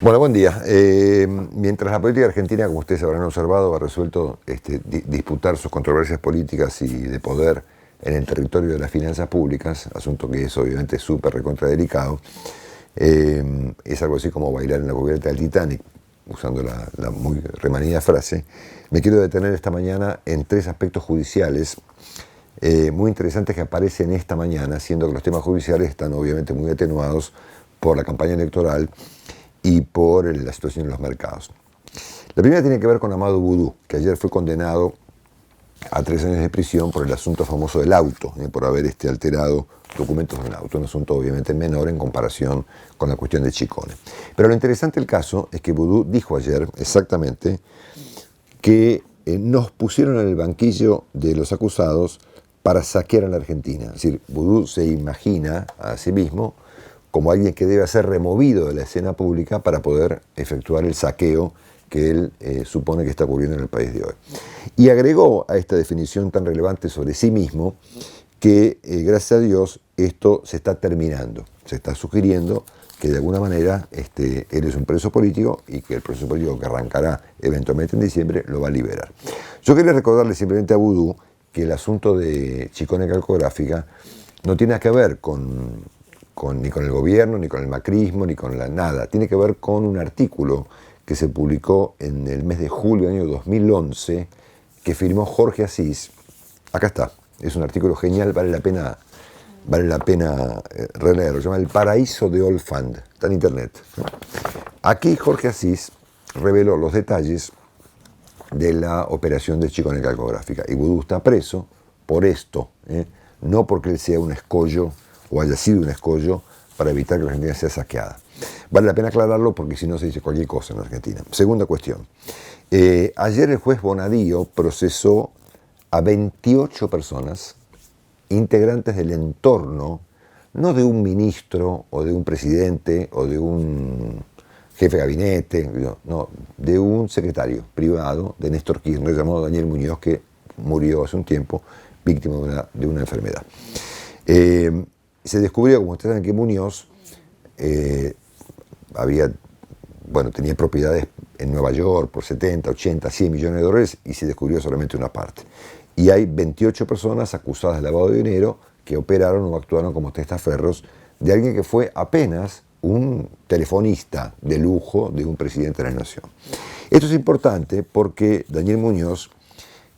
Bueno, buen día. Mientras la política argentina, como ustedes habrán observado, ha resuelto disputar sus controversias políticas y de poder en el territorio de las finanzas públicas, asunto que es obviamente súper recontra delicado, es algo así como bailar en la cubierta del Titanic, usando la muy remanida frase. Me quiero detener esta mañana en tres aspectos judiciales muy interesantes que aparecen esta mañana, siendo que los temas judiciales están obviamente muy atenuados por la campaña electoral y por la situación en los mercados. La primera tiene que ver con Amadou Boudou, que ayer fue condenado a 3 años de prisión por el asunto famoso del auto, por haber alterado documentos de un auto, un asunto obviamente menor en comparación con la cuestión de Chicone. Pero lo interesante del caso es que Boudou dijo ayer exactamente que nos pusieron en el banquillo de los acusados para saquear a la Argentina. Es decir, Boudou se imagina a sí mismo como alguien que debe ser removido de la escena pública para poder efectuar el saqueo que él supone que está ocurriendo en el país de hoy. Y agregó a esta definición tan relevante sobre sí mismo que, gracias a Dios, esto se está terminando. Se está sugiriendo que de alguna manera él es un preso político y que el proceso político que arrancará eventualmente en diciembre lo va a liberar. Yo quería recordarle simplemente a Boudou que el asunto de Chicone Calcográfica no tiene nada que ver ni con el gobierno, ni con el macrismo, ni con nada. Tiene que ver con un artículo que se publicó en el mes de julio del año 2011, que firmó Jorge Asís. Acá está, es un artículo genial, vale la pena releerlo. Se llama El paraíso de Old Fund, está en internet. Aquí Jorge Asís reveló los detalles de la operación de Chicone Calcográfica. Y Boudou está preso por esto, no porque él sea un escollo o haya sido un escollo para evitar que la Argentina sea saqueada. Vale la pena aclararlo porque si no se dice cualquier cosa en Argentina. Segunda cuestión. Ayer el juez Bonadío procesó a 28 personas integrantes del entorno, no de un ministro o de un presidente o de un jefe de gabinete, no, de un secretario privado de Néstor Kirchner llamado Daniel Muñoz, que murió hace un tiempo víctima de una enfermedad. Se descubrió, como ustedes saben, que Muñoz tenía propiedades en Nueva York por 70, 80, 100 millones de dólares y se descubrió solamente una parte. Y hay 28 personas acusadas de lavado de dinero que operaron o actuaron como testaferros de alguien que fue apenas un telefonista de lujo de un presidente de la nación. Esto es importante porque Daniel Muñoz,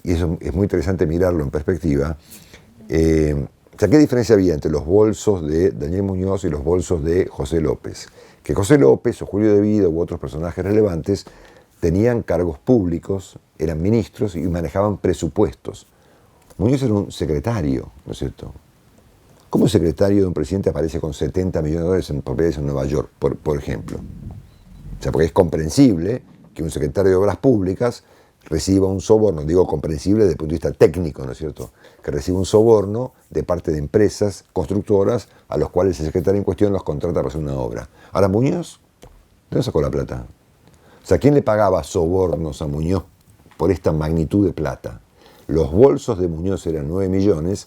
y eso es muy interesante mirarlo en perspectiva, ¿qué diferencia había entre los bolsos de Daniel Muñoz y los bolsos de José López? Que José López o Julio De Vido u otros personajes relevantes tenían cargos públicos, eran ministros y manejaban presupuestos. Muñoz era un secretario, ¿no es cierto? ¿Cómo el secretario de un presidente aparece con 70 millones de dólares en propiedades en Nueva York, por ejemplo? O sea, porque es comprensible que un secretario de Obras Públicas reciba un soborno, digo comprensible desde el punto de vista técnico, ¿no es cierto? Que reciba un soborno de parte de empresas constructoras a los cuales el secretario en cuestión los contrata para hacer una obra. Ahora, Muñoz, ¿de dónde sacó la plata? O sea, ¿quién le pagaba sobornos a Muñoz por esta magnitud de plata? Los bolsos de Muñoz eran 9 millones,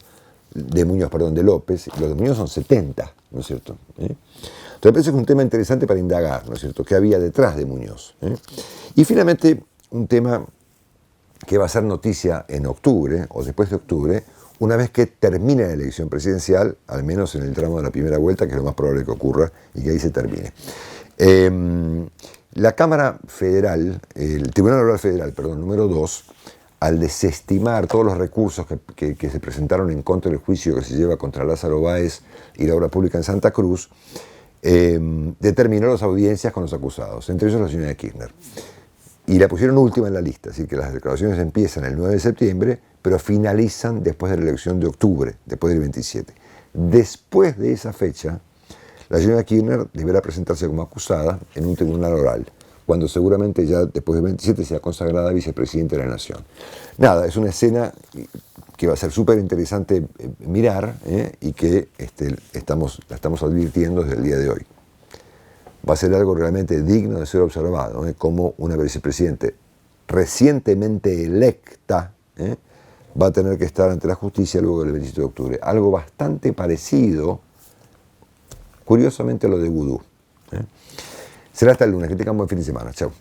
de López, y los de Muñoz son 70, ¿no es cierto? Entonces, me parece que es un tema interesante para indagar, ¿no es cierto?, qué había detrás de Muñoz. Y finalmente, un tema que va a ser noticia en octubre, o después de octubre, una vez que termine la elección presidencial, al menos en el tramo de la primera vuelta, que es lo más probable que ocurra, y que ahí se termine. La Cámara Federal, el Tribunal Oral Federal, número 2, al desestimar todos los recursos que se presentaron en contra del juicio que se lleva contra Lázaro Báez y la obra pública en Santa Cruz, determinó las audiencias con los acusados, entre ellos la señora Kirchner. Y la pusieron última en la lista, así que las declaraciones empiezan el 9 de septiembre, pero finalizan después de la elección de octubre, después del 27. Después de esa fecha, la señora Kirchner deberá presentarse como acusada en un tribunal oral, cuando seguramente ya después del 27 sea consagrada vicepresidenta de la Nación. Nada, es una escena que va a ser súper interesante mirar y que la estamos advirtiendo desde el día de hoy. Va a ser algo realmente digno de ser observado, como una vicepresidenta recientemente electa va a tener que estar ante la justicia luego del 27 de octubre. Algo bastante parecido, curiosamente, a lo de Boudou. Será hasta el lunes. Que tengan buen fin de semana. Chao.